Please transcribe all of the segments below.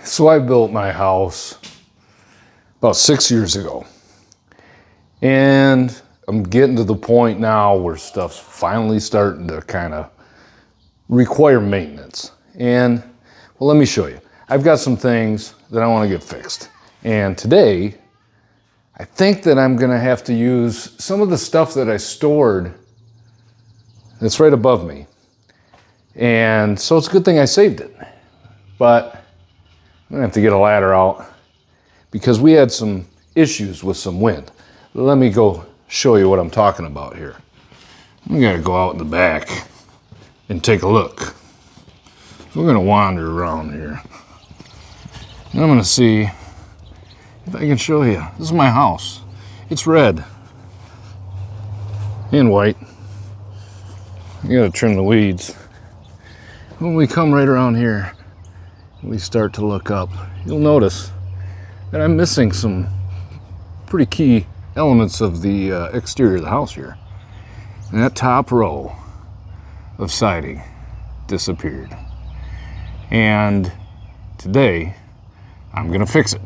So I built my house about 6 years ago. And I'm getting to the point now where stuff's finally starting to kind of require maintenance. And, well, let me show you. I've got some things that I want to get fixed. And today, I think that I'm gonna have to use some of the stuff that I stored that's right above me. And so it's a good thing I saved it. But I'm gonna have to get a ladder out because we had some issues with some wind. Let me go show you what I'm talking about here. We gotta go out in the back and take a look. We're gonna wander around here. And I'm gonna see if I can show you. This is my house. It's red and white. You gotta trim the weeds. When we come right around here, we start to look up, you'll notice that I'm missing some pretty key elements of the exterior of the house here. And that top row of siding disappeared. And today, I'm gonna fix it.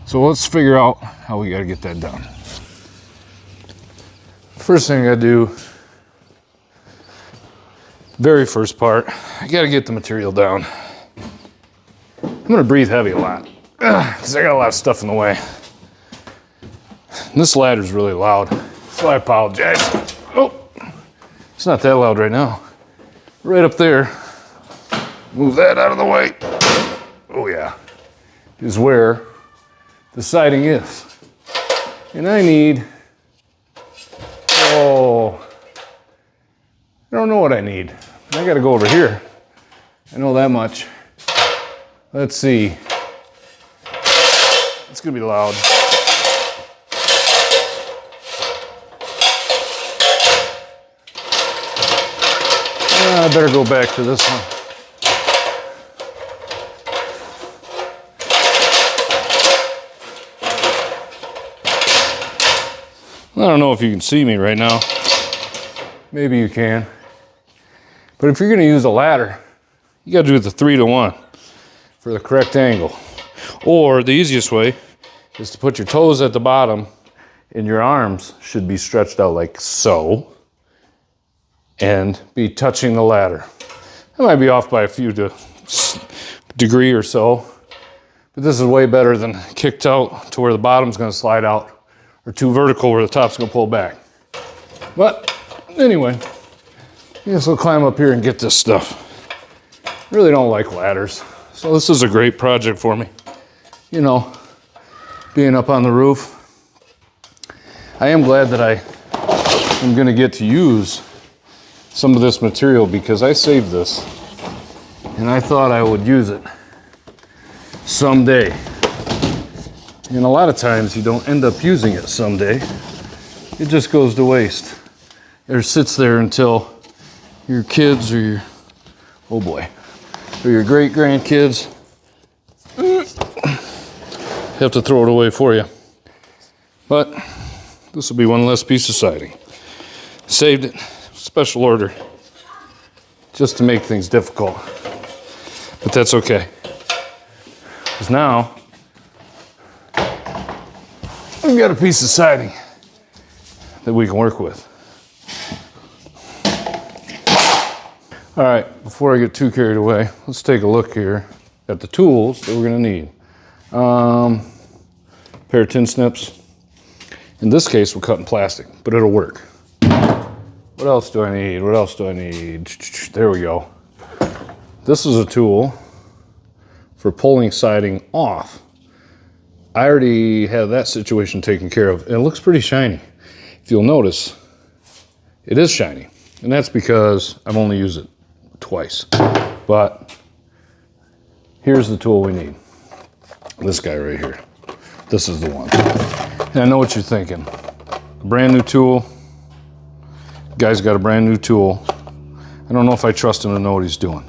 So let's figure out how we gotta get that done. First thing I do, very first part, I gotta get the material down. I'm gonna breathe heavy a lot because I got a lot of stuff in the way. And this ladder's really loud, so I apologize. Oh, it's not that loud right now. Right up there, move that out of the way. Oh yeah, is where the siding is. And I need, I don't know what I need. I gotta go over here. I know that much. Let's see. It's gonna be loud. I better go back to this one. I don't know if you can see me right now. Maybe you can. But if you're gonna use a ladder, you gotta do the 3-to-1 for the correct angle. Or the easiest way is to put your toes at the bottom and your arms should be stretched out like so and be touching the ladder. I might be off by a few degree or so, but this is way better than kicked out to where the bottom's gonna slide out or too vertical where the top's gonna pull back. But anyway, I guess we'll climb up here and get this stuff. Really don't like ladders, so this is a great project for me. You know, being up on the roof. I am glad that I am gonna get to use some of this material because I saved this and I thought I would use it someday. And a lot of times you don't end up using it someday. It just goes to waste. It sits there until your kids or your, oh boy, or your great grandkids have to throw it away for you. But this will be one less piece of siding. Saved it, special order, just to make things difficult. But that's okay. Because now, we've got a piece of siding that we can work with. All right, before I get too carried away, let's take a look here at the tools that we're gonna need. Pair of tin snips. In this case, we're cutting plastic, but it'll work. What else do I need? What else do I need? There we go. This is a tool for pulling siding off. I already have that situation taken care of. And it looks pretty shiny. If you'll notice, it is shiny. And that's because I've only used it twice. But here's the tool we need. This guy right here. This is the one. And I know what you're thinking. A brand new tool. Guy's got a brand new tool. I don't know if I trust him to know what he's doing.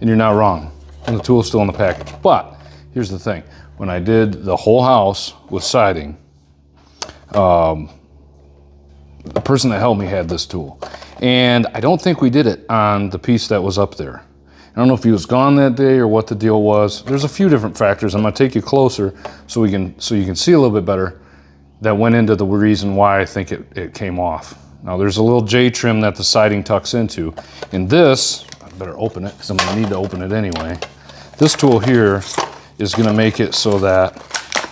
And you're not wrong. And the tool's still in the package. But here's the thing. When I did the whole house with siding, the person that helped me had this tool. And I don't think we did it on the piece that was up there. I don't know if he was gone that day or what the deal was. There's a few different factors. I'm gonna take you closer so you can see a little bit better that went into the reason why I think it came off. Now there's a little J trim that the siding tucks into. And this, I better open it because I'm gonna need to open it anyway. This tool here is gonna make it so that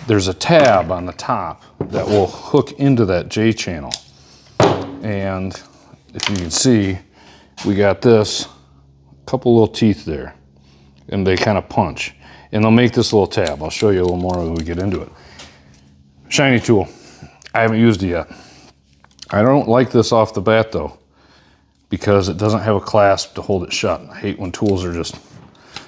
there's a tab on the top that will hook into that J channel. And if you can see, we got this couple little teeth there, and they kind of punch. And they'll make this little tab. I'll show you a little more when we get into it. Shiny tool. I haven't used it yet. I don't like this off the bat though, because it doesn't have a clasp to hold it shut. I hate when tools are just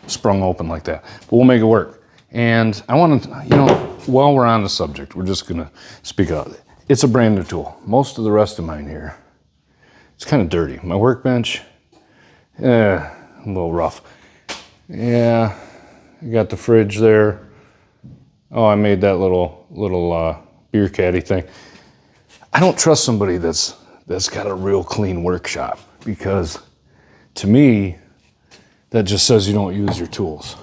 sprung open like that. But we'll make it work. And I want to, you know, while we're on the subject, we're just gonna speak out. It's a brand new tool. Most of the rest of mine here, it's kind of dirty. My workbench, a little rough. Yeah, I got the fridge there. Oh, I made that little beer caddy thing. I don't trust somebody that's got a real clean workshop, because to me, that just says you don't use your tools.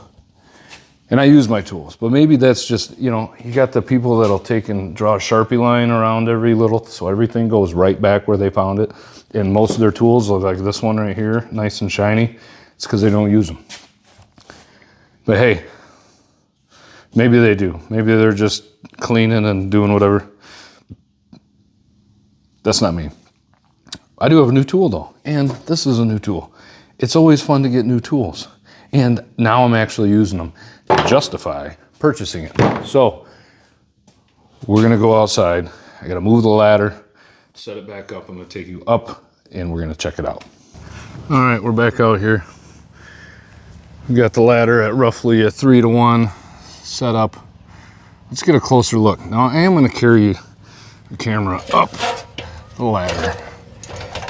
And I use my tools, but maybe that's just, you know, you got the people that'll take and draw a Sharpie line around every little, so everything goes right back where they found it. And most of their tools, like this one right here, nice and shiny, it's because they don't use them. But hey, maybe they do. Maybe they're just cleaning and doing whatever. That's not me. I do have a new tool though, and this is a new tool. It's always fun to get new tools. And now I'm actually using them to justify purchasing it. So we're gonna go outside. I gotta move the ladder, set it back up. I'm gonna take you up and we're gonna check it out. All right, we're back out here. We got the ladder at roughly a 3-to-1 setup. Let's get a closer look. Now I am gonna carry the camera up the ladder.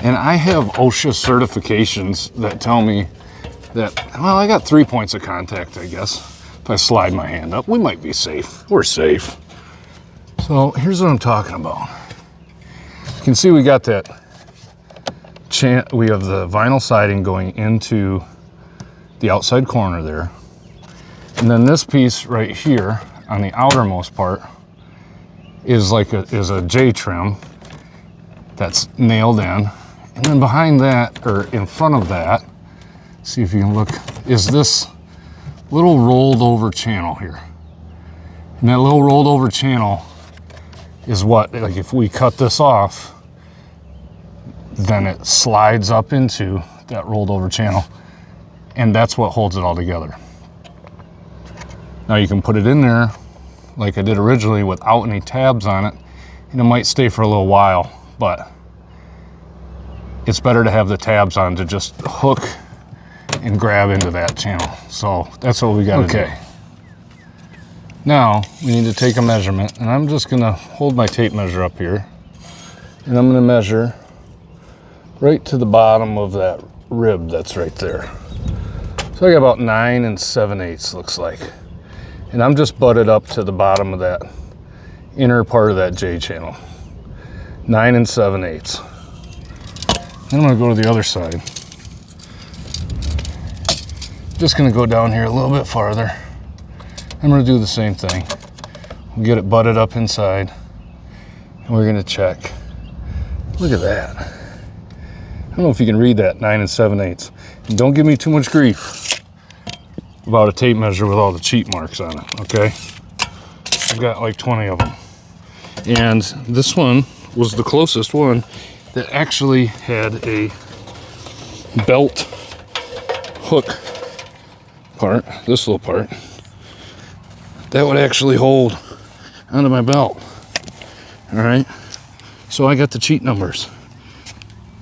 And I have OSHA certifications that tell me that, well, I got 3 points of contact, I guess. If I slide my hand up, we might be safe. We're safe. So here's what I'm talking about. You can see we got that, we have the vinyl siding going into the outside corner there. And then this piece right here on the outermost part is a J trim that's nailed in. And then behind that, or in front of that, see if you can look, is this little rolled over channel here. And that little rolled over channel is what, like if we cut this off, then it slides up into that rolled over channel. And that's what holds it all together. Now you can put it in there like I did originally without any tabs on it, and it might stay for a little while, but it's better to have the tabs on to just hook and grab into that channel. So that's what we got to do. Now we need to take a measurement, and I'm just gonna hold my tape measure up here, and I'm gonna measure right to the bottom of that rib that's right there. So I got about 9 7/8 looks like. And I'm just butted up to the bottom of that inner part of that J channel. 9 7/8. Then I'm gonna go to the other side. Just gonna go down here a little bit farther. I'm gonna do the same thing. We'll get it butted up inside, and we're gonna check. Look at that. I don't know if you can read that, 9 7/8. And don't give me too much grief about a tape measure with all the cheat marks on it, okay? I've got like 20 of them. And this one was the closest one that actually had a belt hook part, this little part, that would actually hold onto my belt. All right, so I got the cheat numbers.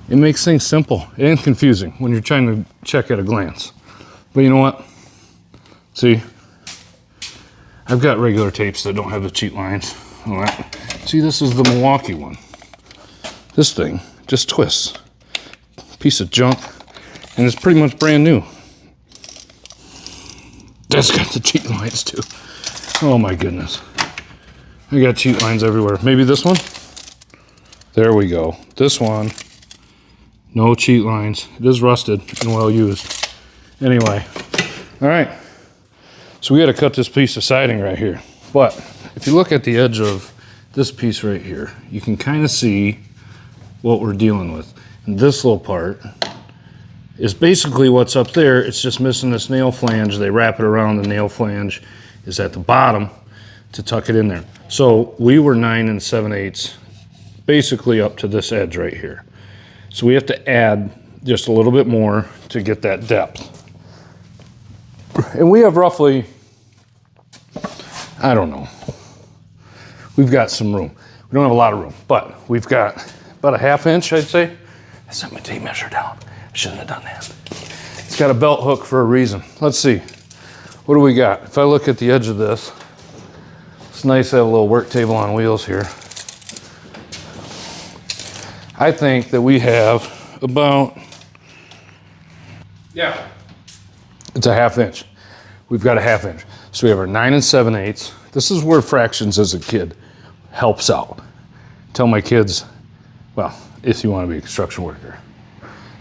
It makes things simple and confusing when you're trying to check at a glance. But you know what? See, I've got regular tapes that don't have the cheat lines. All right. See, this is the Milwaukee one. This thing just twists. Piece of junk, and it's pretty much brand new. That's got the cheat lines too. Oh my goodness. I got cheat lines everywhere. Maybe this one? There we go. This one, no cheat lines. It is rusted and well used. Anyway, all right. So we got to cut this piece of siding right here. But if you look at the edge of this piece right here, you can kind of see what we're dealing with. And this little part is basically what's up there. It's just missing this nail flange. They wrap it around. The nail flange is at the bottom to tuck it in there. So we were 9 7/8 basically up to this edge right here. So we have to add just a little bit more to get that depth. And we have roughly, I don't know, we've got some room. We don't have a lot of room, but we've got about a 1/2 inch, I'd say. I set my tape measure down. I shouldn't have done that. It's got a belt hook for a reason. Let's see. What do we got? If I look at the edge of this, it's nice to have a little work table on wheels here. I think that we have about, yeah, it's a 1/2 inch. We've got a 1/2 inch. So we have our 9 7/8. This is where fractions as a kid helps out. Tell my kids, well, if you want to be a construction worker,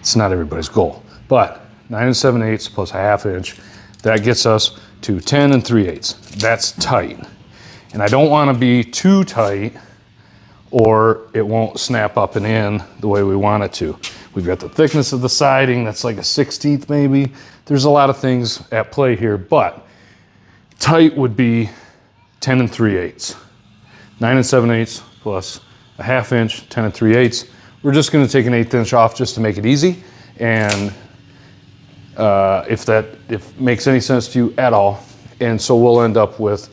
it's not everybody's goal, but 9 7/8 plus a 1/2 inch, that gets us to 10 3/8. That's tight. And I don't want to be too tight or it won't snap up and in the way we want it to. We've got the thickness of the siding, that's like a 1/16 maybe. There's a lot of things at play here, but tight would be 10 3/8. 9 7/8 plus a 1/2 inch, 10 3/8. We're just gonna take an 1/8 inch off just to make it easy. And if makes any sense to you at all. And so we'll end up with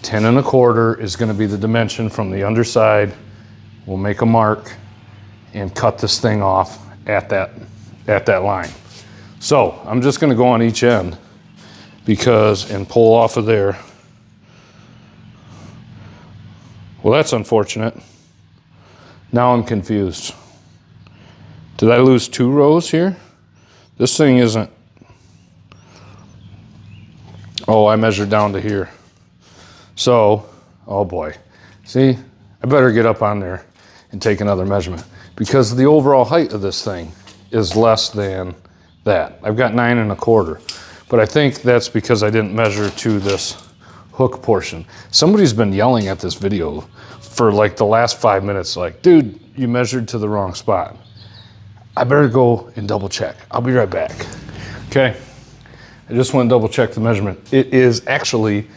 10 1/4 is gonna be the dimension from the underside. We'll make a mark and cut this thing off at that line. So I'm just gonna go on each end and pull off of there. Well, that's unfortunate. Now I'm confused. Did I lose 2 rows here? This thing isn't, oh, I measured down to here. So, oh boy. See, I better get up on there and take another measurement because the overall height of this thing is less than that. I've got 9 1/4, but I think that's because I didn't measure to this hook portion. Somebody's been yelling at this video for like the last 5 minutes, like, dude, you measured to the wrong spot. I better go and double check. I'll be right back. Okay, I just want to double check the measurement. It is actually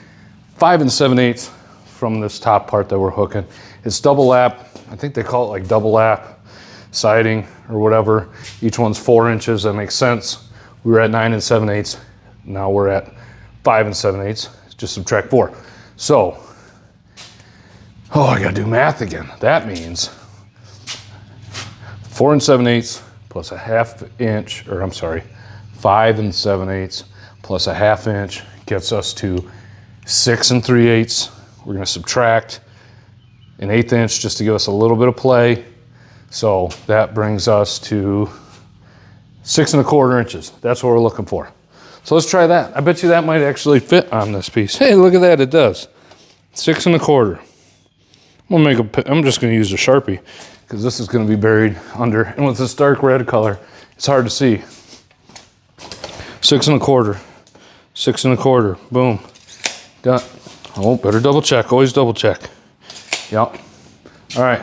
5 7/8 from this top part that we're hooking. It's double lap. I think they call it like double lap siding or whatever. Each one's 4 inches. That makes sense. We were at 9 7/8. Now we're at 5 7/8. Just subtract 4. So, oh, I gotta do math again. That means 4 7/8 plus a 1/2 inch, or I'm sorry, 5 7/8 plus a 1/2 inch gets us to 6 3/8. We're gonna subtract an 1/8 inch just to give us a little bit of play. So that brings us to 6 1/4 inches. That's what we're looking for. So let's try that. I bet you that might actually fit on this piece. Hey, look at that, it does. 6 1/4. I'm just gonna use a Sharpie because this is gonna be buried under, and with this dark red color, it's hard to see. 6 1/4, 6 1/4, boom, done. Oh, better double check, always double check. Yep, all right.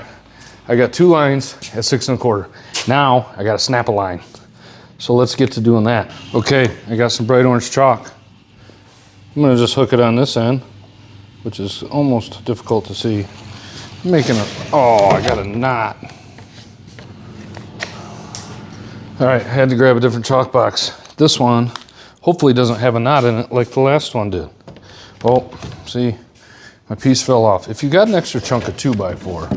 I got 2 lines at 6 1/4. Now I gotta snap a line. So let's get to doing that. Okay, I got some bright orange chalk. I'm gonna just hook it on this end, which is almost difficult to see. I'm making oh, I got a knot. All right, I had to grab a different chalk box. This one hopefully doesn't have a knot in it like the last one did. Oh, see, my piece fell off. If you got an extra chunk of 2x4,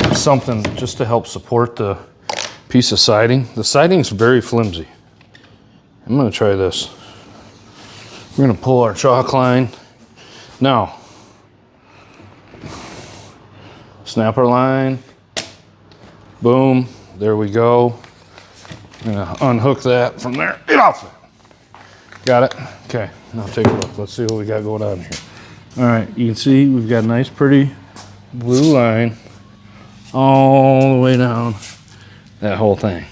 or something just to help support the piece of siding. The siding's very flimsy. I'm gonna try this. We're gonna pull our chalk line. Now, snap our line. Boom, there we go. I'm gonna unhook that from there. Get off it. Got it? Okay, now take a look. Let's see what we got going on here. All right, you can see we've got a nice pretty blue line all the way down that whole thing.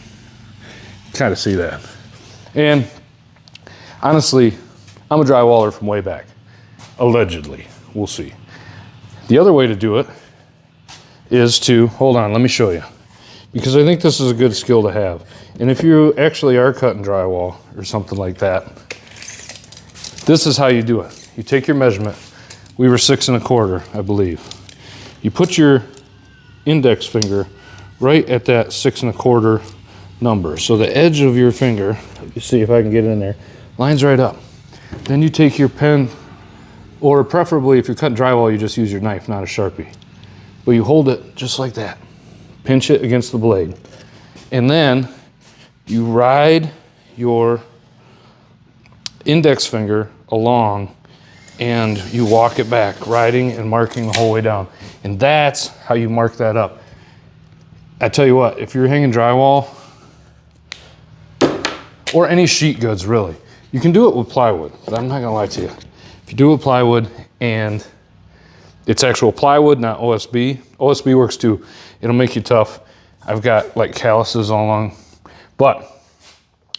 Kind of see that. And Honestly, I'm a drywaller from way back. Allegedly, we'll see. The other way to do it is to, hold on, let me show you. Because I think this is a good skill to have. And if you actually are cutting drywall or something like that, this is how you do it. You take your measurement. We were 6 1/4, I believe. You put your index finger right at that 6 1/4 number. So the edge of your finger, you see if I can get it in there, lines right up. Then you take your pen, or preferably if you're cutting drywall, you just use your knife, not a Sharpie. But you hold it just like that. Pinch it against the blade. And then you ride your index finger along and you walk it back, riding and marking the whole way down. And that's how you mark that up. I tell you what, if you're hanging drywall, or any sheet goods really, you can do it with plywood, but I'm not gonna lie to you. If you do it with plywood and it's actual plywood, not OSB. OSB works too. It'll make you tough. I've got like calluses all along. But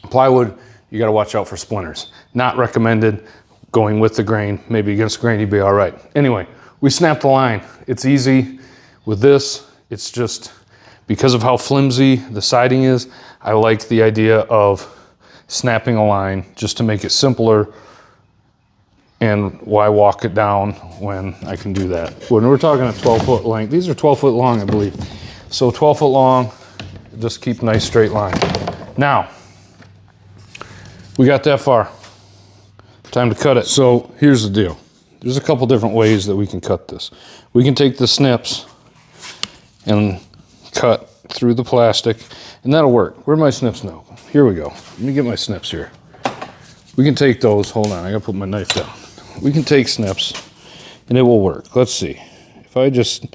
plywood, you gotta watch out for splinters. Not recommended. Going with the grain, maybe against the grain, you'd be all right. Anyway, we snapped the line. It's easy. With this, it's just, because of how flimsy the siding is, I like the idea of snapping a line just to make it simpler. And why walk it down when I can do that? When we're talking a 12-foot length, these are 12 foot long, I believe. So 12 foot long, just keep a nice straight line. Now, we got that far. Time to cut it. So here's the deal. There's a couple different ways that we can cut this. We can take the snips and cut through the plastic, and that'll work. Where'd my snips now? Here we go. Let me get my snips here. We can take those, hold on, I gotta put my knife down. We can take snips and it will work. Let's see. If I just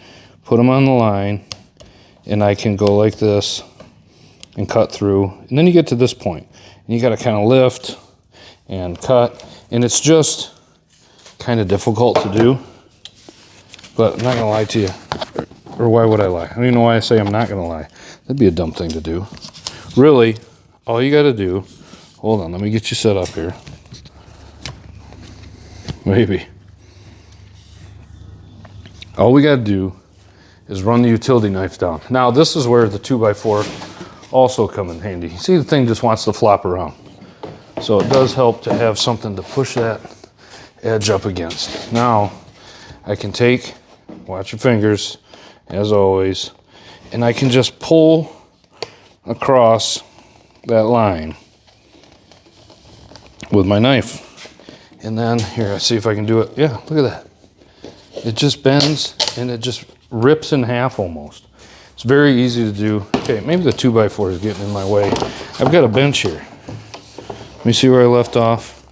put them on the line and I can go like this and cut through, and then you get to this point and you gotta kind of lift and cut, and it's just kind of difficult to do, but I'm not gonna lie to you. Or why would I lie? I don't even know why I say I'm not gonna lie. That'd be a dumb thing to do. Really, all you gotta do, hold on, let me get you set up here. Maybe. All we gotta do is run the utility knife down. Now this is where the 2x4 also come in handy. See, the thing just wants to flop around. So it does help to have something to push that edge up against. Now I can take, watch your fingers, as always, and I can just pull across that line with my knife. And then here, I see if I can do it. Yeah, look at that. It just bends and it just rips in half almost. It's very easy to do. Okay, maybe the 2x4 is getting in my way. I've got a bench here. Let me see where I left off.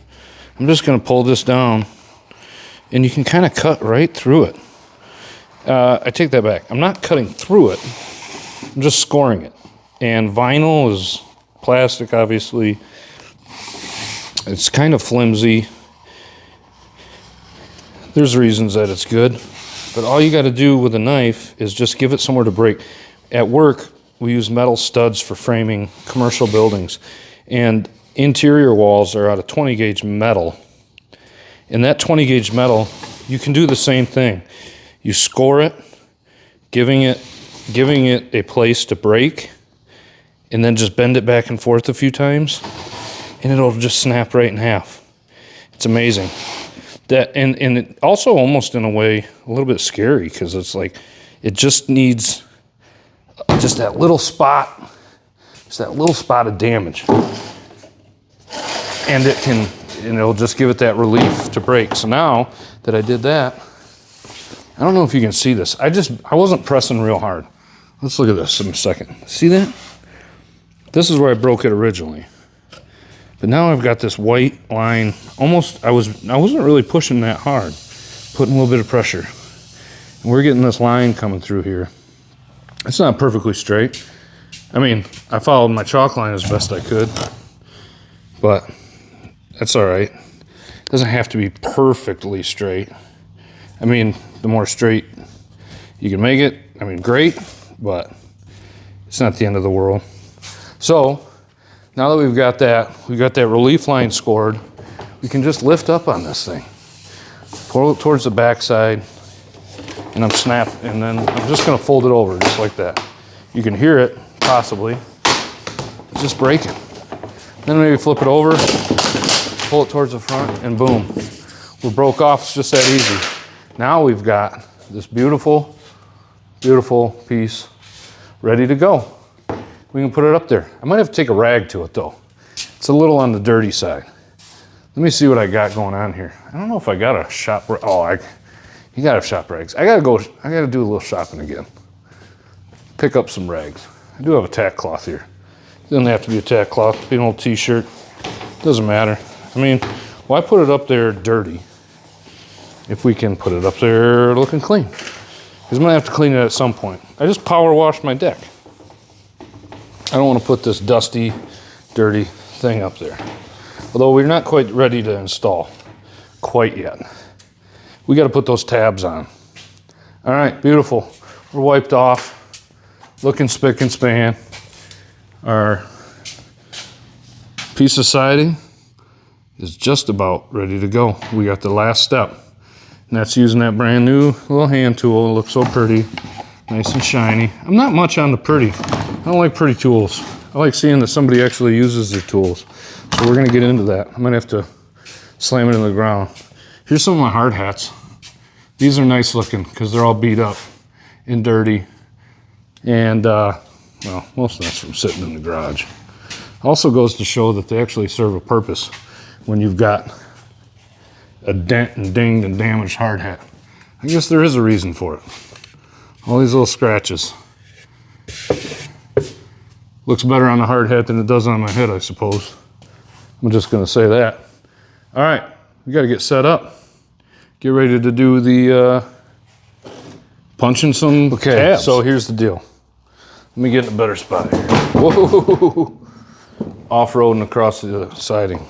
I'm just gonna pull this down and you can kind of cut right through it. I take that back. I'm not cutting through it. I'm just scoring it. And vinyl is plastic, obviously. It's kind of flimsy. There's reasons that it's good, but all you got to do with a knife is just give it somewhere to break. At work, we use metal studs for framing commercial buildings, and interior walls are out of 20 gauge metal. And that 20 gauge metal, you can do the same thing. You score it, giving it a place to break, and then just bend it back and forth a few times, and it'll just snap right in half. It's amazing. That and it also almost in a way a little bit scary, because it's like it just needs just that little spot, of damage, and it'll just give it that relief to break. So now that I did that, I don't know if you can see this. I wasn't pressing real hard. Let's look at this in a second. See that? This is where I broke it originally. But now I've got this white line. Almost, I wasn't really pushing that hard, putting a little bit of pressure. And we're getting this line coming through here. It's not perfectly straight. I mean, I followed my chalk line as best I could, but that's all right. It doesn't have to be perfectly straight. I mean, the more straight you can make it, I mean, great, but it's not the end of the world. So now that we've got that relief line scored, you can just lift up on this thing. Pull it towards the backside, and and then I'm just gonna fold it over just like that. You can hear it, possibly. It's just breaking. Then maybe flip it over, pull it towards the front, and boom. We broke off, it's just that easy. Now we've got this beautiful, beautiful piece ready to go. We can put it up there. I might have to take a rag to it though. It's a little on the dirty side. Let me see what I got going on here. I don't know if I got a shop rag. Oh, you gotta have shop rags. I gotta do a little shopping again. Pick up some rags. I do have a tack cloth here. It doesn't have to be a tack cloth, be an old t-shirt. Doesn't matter. I mean, why put it up there dirty if we can put it up there looking clean? Because I'm gonna have to clean it at some point. I just power washed my deck. I don't want to put this dusty, dirty thing up there. Although we're not quite ready to install quite yet. We got to put those tabs on. All right, beautiful. We're wiped off, looking spick and span. Our piece of siding is just about ready to go. We got the last step, and that's using that brand new little hand tool. It looks so pretty, nice and shiny. I'm not much on the pretty. I don't like pretty tools. I like seeing that somebody actually uses their tools. So we're gonna get into that. I'm gonna have to slam it in the ground. Here's some of my hard hats. These are nice looking because they're all beat up and dirty. And well, most of that's from sitting in the garage. Also goes to show that they actually serve a purpose when you've got a dent and dinged and damaged hard hat. I guess there is a reason for it. All these little scratches. Looks better on the hard hat than it does on my head, I suppose. I'm just gonna say that. All right, we gotta get set up. Get ready to do the punching some tabs. So here's the deal. Let me get in a better spot here. Whoa, off-roading across the siding.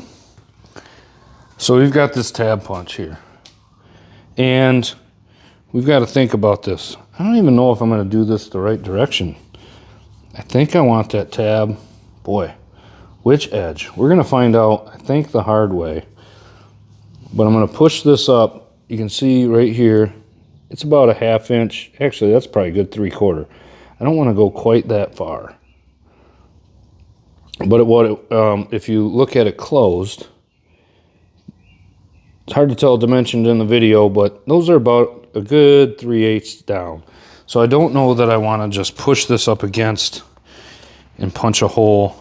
So we've got this tab punch here. And we've got to think about this. I don't even know if I'm gonna do this the right direction. I think I want that tab, boy, which edge? We're gonna find out, I think the hard way, but I'm gonna push this up. You can see right here, it's about a 1/2 inch. Actually, that's probably a good 3/4. I don't wanna go quite that far. But if you look at it closed, it's hard to tell dimensions in the video, but those are about a good 3/8 down. So I don't know that I want to just push this up against and punch a hole.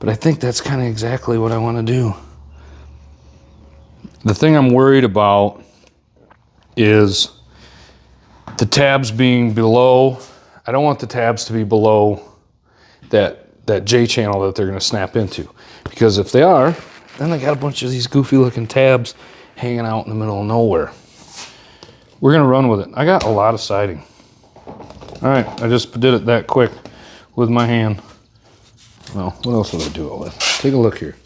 But I think that's kind of exactly what I want to do. The thing I'm worried about is the tabs being below. I don't want the tabs to be below that J channel that they're going to snap into. Because if they are, then I got a bunch of these goofy looking tabs hanging out in the middle of nowhere. We're gonna run with it. I got a lot of siding. All right, I just did it that quick with my hand. Well, what else would I do it with? Take a look here.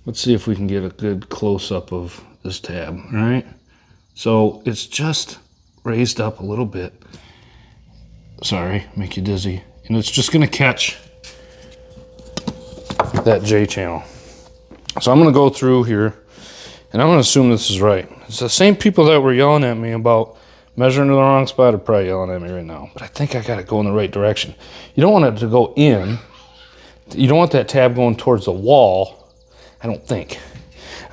Let's see if we can get a good close-up of this tab, all right? So it's just raised up a little bit. Sorry, make you dizzy. And it's just gonna catch that J channel. So I'm gonna go through here, and I'm gonna assume this is right. It's the same people that were yelling at me about measuring to the wrong spot are probably yelling at me right now. But I think I got it going the right direction. You don't want it to go in. You don't want that tab going towards the wall. I don't think.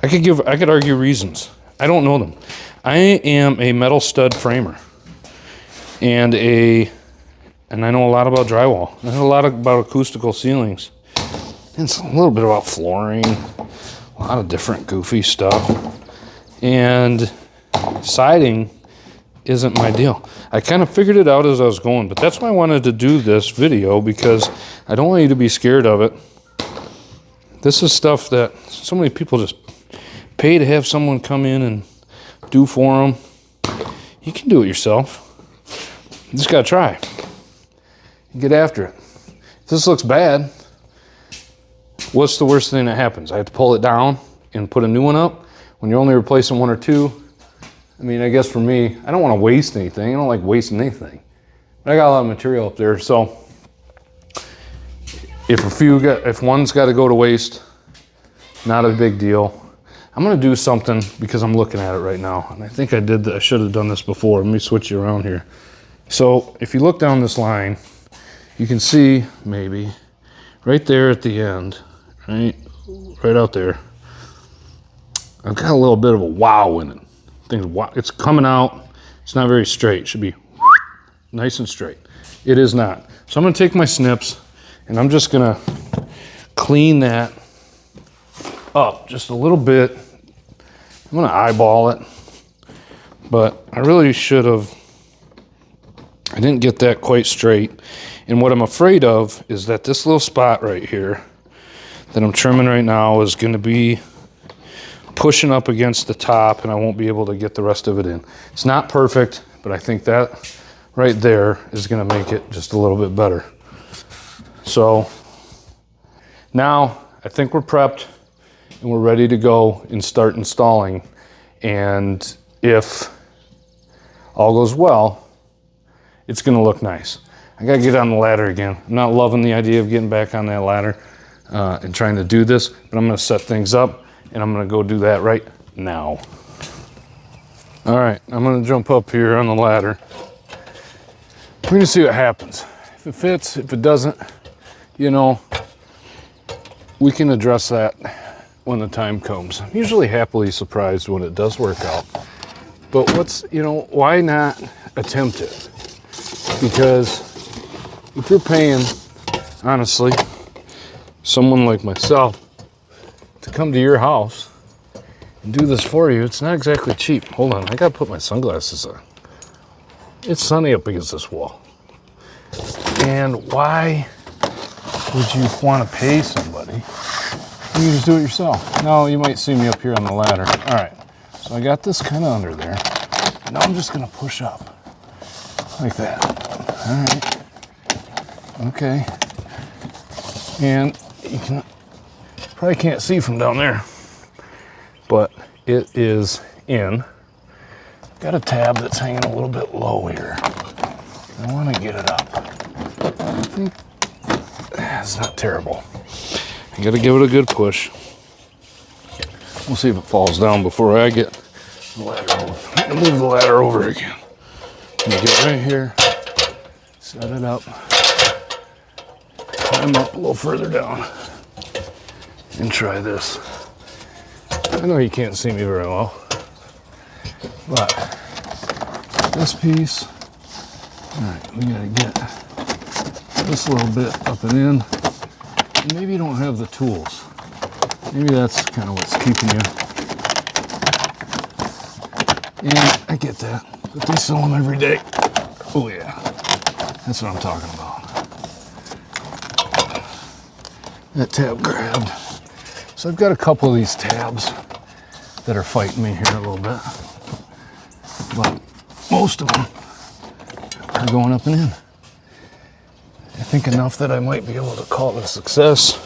I could argue reasons. I don't know them. I am a metal stud framer, and I know a lot about drywall. I know a lot about acoustical ceilings. And it's a little bit about flooring, a lot of different goofy stuff. And siding isn't my deal. I kind of figured it out as I was going, but that's why I wanted to do this video, because I don't want you to be scared of it. This is stuff that so many people just pay to have someone come in and do for them. You can do it yourself. You just gotta try. Get after it. If this looks bad, what's the worst thing that happens? I have to pull it down and put a new one up when you're only replacing one or two. I mean, I guess for me, I don't want to waste anything. I don't like wasting anything. But I got a lot of material up there, so if one's got to go to waste, not a big deal. I'm gonna do something because I'm looking at it right now. And I think I should have done this before. Let me switch you around here. So if you look down this line, you can see maybe right there at the end, right out there, I've got a little bit of a wow in it. It's coming out. It's not very straight. It should be nice and straight. It is not. So I'm gonna take my snips and I'm just gonna clean that up just a little bit. I'm gonna eyeball it, but I really should have. I didn't get that quite straight. And what I'm afraid of is that this little spot right here that I'm trimming right now is gonna be pushing up against the top and I won't be able to get the rest of it in. It's not perfect, but I think that right there is gonna make it just a little bit better. So now I think we're prepped and we're ready to go and start installing. And if all goes well, it's gonna look nice. I gotta get on the ladder again. I'm not loving the idea of getting back on that ladder and trying to do this, but I'm gonna set things up and I'm gonna go do that right now. All right, I'm gonna jump up here on the ladder. We're gonna see what happens. If it fits, if it doesn't, you know, we can address that when the time comes. I'm usually happily surprised when it does work out. But why not attempt it? Because if you're paying, honestly, someone like myself to come to your house and do this for you, it's not exactly cheap. Hold on, I gotta put my sunglasses on. It's sunny up against this wall. And why would you want to pay somebody? You can just do it yourself. No, you might see me up here on the ladder. All right, so I got this kind of under there. Now I'm just gonna push up like that. All right. Okay. And you probably can't see from down there, but it is in. Got a tab that's hanging a little bit low here. I want to get it up. I think it's not terrible. I got to give it a good push. We'll see if it falls down before I get the ladder over. I'm going to move the ladder over again. I'm going to get right here, set it up, climb up a little further down, and try this. I know you can't see me very well, but this piece, all right, we gotta get this little bit up and in. And maybe you don't have the tools. Maybe that's kind of what's keeping you. And I get that, but they sell them every day. Oh yeah, that's what I'm talking about. That tab grabbed. So I've got a couple of these tabs that are fighting me here a little bit, but most of them are going up and in. I think enough that I might be able to call it a success.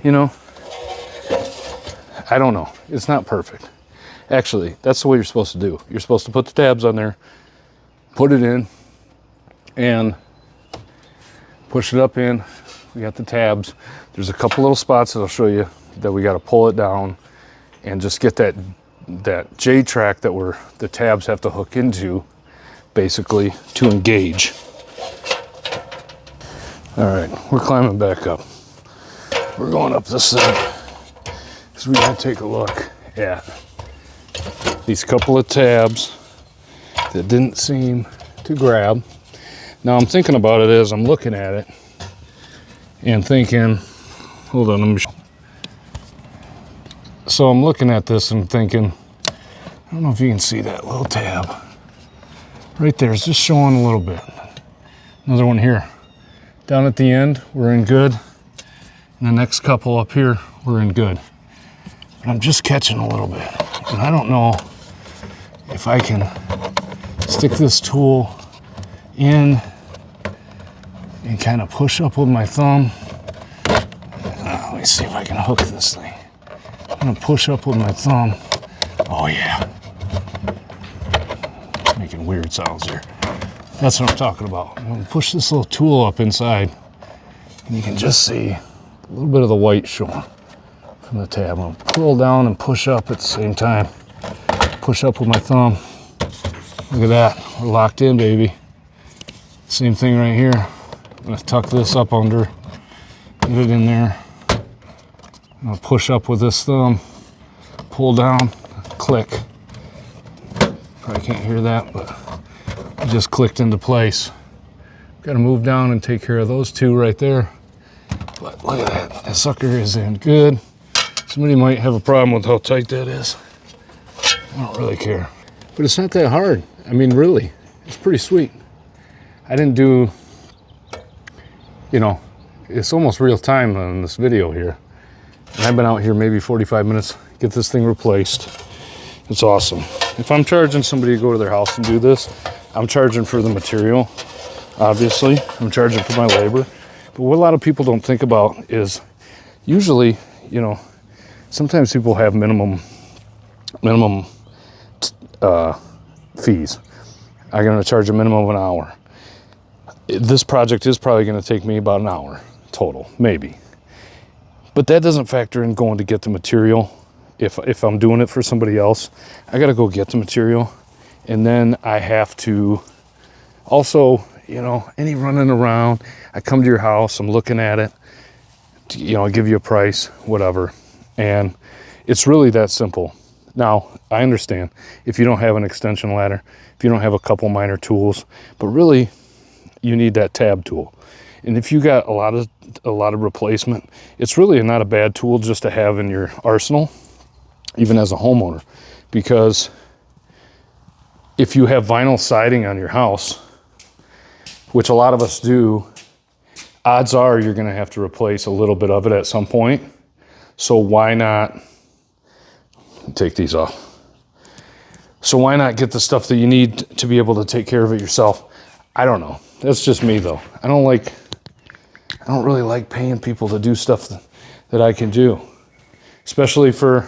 You know, I don't know. It's not perfect. Actually, that's the way you're supposed to do. You're supposed to put the tabs on there, put it in, and push it up in. We got the tabs. There's a couple little spots that I'll show you that we got to pull it down and just get that J-track that the tabs have to hook into, basically, to engage. All right, we're climbing back up. We're going up this thing because we got to take a look at these couple of tabs that didn't seem to grab. Now I'm thinking about it as I'm looking at it and thinking, hold on, let me show. So I'm looking at this and thinking, I don't know if you can see that little tab. Right there, it's just showing a little bit. Another one here. Down at the end, we're in good. And the next couple up here, we're in good. But I'm just catching a little bit. And I don't know if I can stick this tool in and kind of push up with my thumb. Let me see if I can hook this thing. I'm gonna push up with my thumb. Oh yeah. Making weird sounds here. That's what I'm talking about. I'm gonna push this little tool up inside and you can just see a little bit of the white showing. from the tab. I'm gonna pull down and push up at the same time. Push up with my thumb. Look at that, we're locked in, baby. Same thing right here. I'm gonna tuck this up under, get it in there. I'm gonna push up with this thumb, pull down, click. Probably can't hear that, but it just clicked into place. Gotta move down and take care of those two right there. But look at that, that sucker is in good. Somebody might have a problem with how tight that is. I don't really care. But it's not that hard. I mean, really, it's pretty sweet. I didn't do, you know, it's almost real time on this video here. And I've been out here maybe 45 minutes, get this thing replaced. It's awesome. If I'm charging somebody to go to their house and do this, I'm charging for the material, obviously. I'm charging for my labor. But what a lot of people don't think about is usually, you know, sometimes people have minimum fees. I'm gonna charge a minimum of an hour. This project is probably gonna take me about an hour total, maybe. But that doesn't factor in going to get the material. If I'm doing it for somebody else, I gotta go get the material. And then I have to also, you know, any running around, I come to your house, I'm looking at it, you know, I give you a price, whatever. And it's really that simple. Now, I understand if you don't have an extension ladder, if you don't have a couple minor tools, but really you need that tab tool. And if you got a lot of replacement, it's really not a bad tool just to have in your arsenal, even as a homeowner, because if you have vinyl siding on your house, which a lot of us do, odds are you're gonna have to replace a little bit of it at some point. So why not take these off? So why not get the stuff that you need to be able to take care of it yourself? I don't know. That's just me though. I don't really like paying people to do stuff that I can do. Especially for,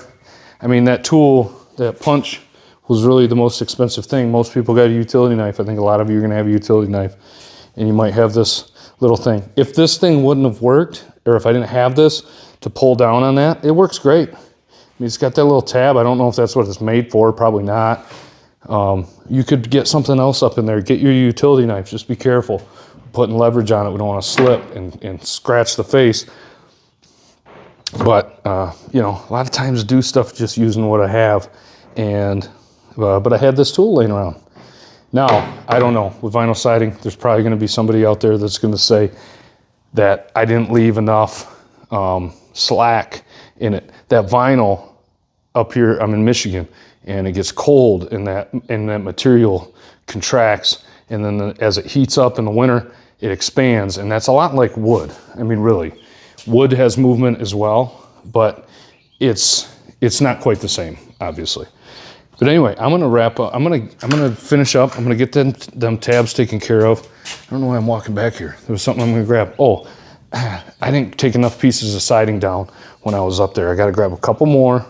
I mean, that tool, that punch was really the most expensive thing. Most people got a utility knife. I think a lot of you are gonna have a utility knife and you might have this little thing. If this thing wouldn't have worked, or if I didn't have this to pull down on that, it works great. I mean, it's got that little tab. I don't know if that's what it's made for, probably not. You could get something else up in there. Get your utility knife, just be careful. Putting leverage on it, we don't want to slip and scratch the face. But, you know, a lot of times do stuff just using what I have. And, but I had this tool laying around. Now, I don't know, with vinyl siding, there's probably gonna be somebody out there that's gonna say that I didn't leave enough slack in it. That vinyl up here, I'm in Michigan, and it gets cold and that material contracts. And then as it heats up in the winter, it expands, and that's a lot like wood. I mean, really, wood has movement as well, but it's not quite the same, obviously. But anyway, I'm gonna wrap up. I'm gonna finish up. I'm gonna get them tabs taken care of. I don't know why I'm walking back here. There was something I'm gonna grab. Oh, I didn't take enough pieces of siding down when I was up there. I gotta grab a couple more,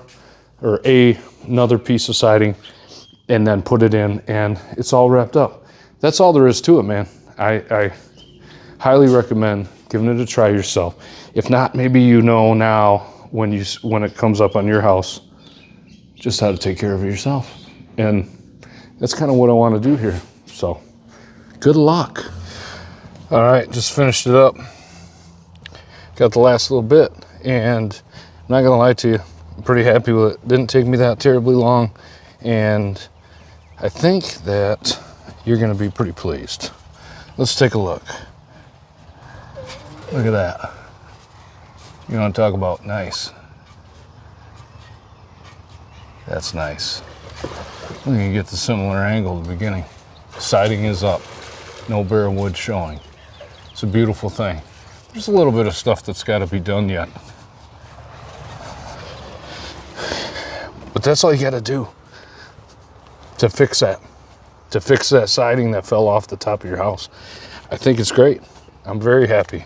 or another piece of siding, and then put it in, and it's all wrapped up. That's all there is to it, man. I highly recommend giving it a try yourself. If not, maybe you know now when it comes up on your house, just how to take care of it yourself. And that's kind of what I want to do here. So good luck. All right, just finished it up. Got the last little bit, and I'm not gonna lie to you, I'm pretty happy with it. Didn't take me that terribly long, and I think that you're gonna be pretty pleased. Let's take a look. Look at that. You want to talk about nice? That's nice. We can get the similar angle at the beginning. Siding is up, no bare wood showing. It's a beautiful thing. There's a little bit of stuff that's got to be done yet. But that's all you got to do to fix that. To fix that siding that fell off the top of your house. I think it's great. I'm very happy.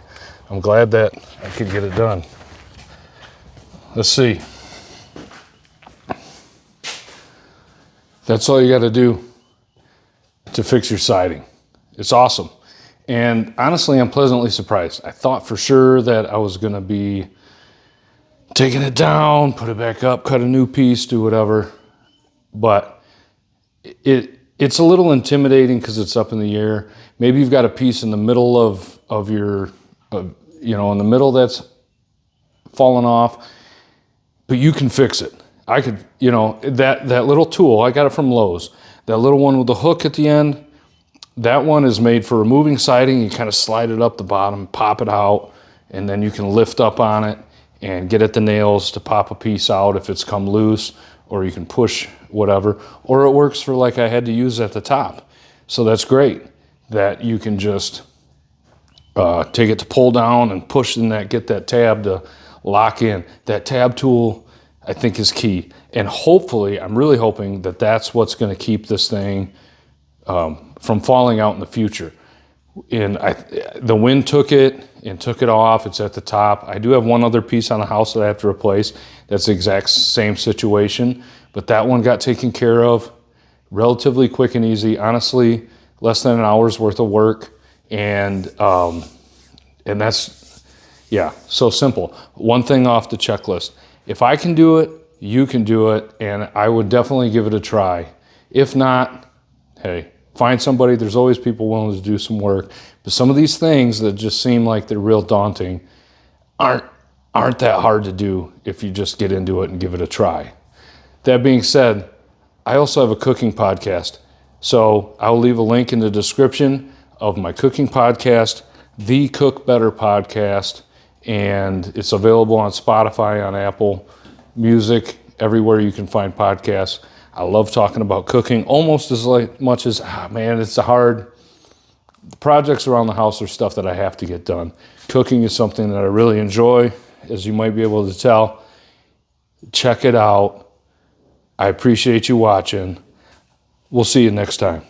I'm glad that I could get it done. Let's see. That's all you got to do to fix your siding. It's awesome. And honestly, I'm pleasantly surprised. I thought for sure that I was going to be taking it down, put it back up, cut a new piece, do whatever. But it's a little intimidating because it's up in the air. Maybe you've got a piece in the middle of your, in the middle that's fallen off, but you can fix it. I could, that little tool, I got it from Lowe's. That little one with the hook at the end, that one is made for removing siding. You kind of slide it up the bottom, pop it out, and then you can lift up on it and get at the nails to pop a piece out if it's come loose, or you can push whatever. Or it works for like I had to use at the top. So that's great that you can just take it to pull down and push in that, get that tab to lock in. That tab tool, I think, is key. And hopefully, I'm really hoping that that's what's going to keep this thing from falling out in the future. And the wind took it and took it off. It's at the top. I do have one other piece on the house that I have to replace. That's the exact same situation. But that one got taken care of relatively quick and easy. Honestly, less than an hour's worth of work. And that's, yeah, so simple. One thing off the checklist. If I can do it, you can do it. And I would definitely give it a try. If not, hey, find somebody. There's always people willing to do some work. But some of these things that just seem like they're real daunting aren't that hard to do if you just get into it and give it a try. That being said, I also have a cooking podcast. So I'll leave a link in the description of my cooking podcast, The Cook Better Podcast. And it's available on Spotify, on Apple Music, everywhere you can find podcasts. I love talking about cooking almost as much as, it's the projects around the house are stuff that I have to get done. Cooking is something that I really enjoy, as you might be able to tell. Check it out. I appreciate you watching. We'll see you next time.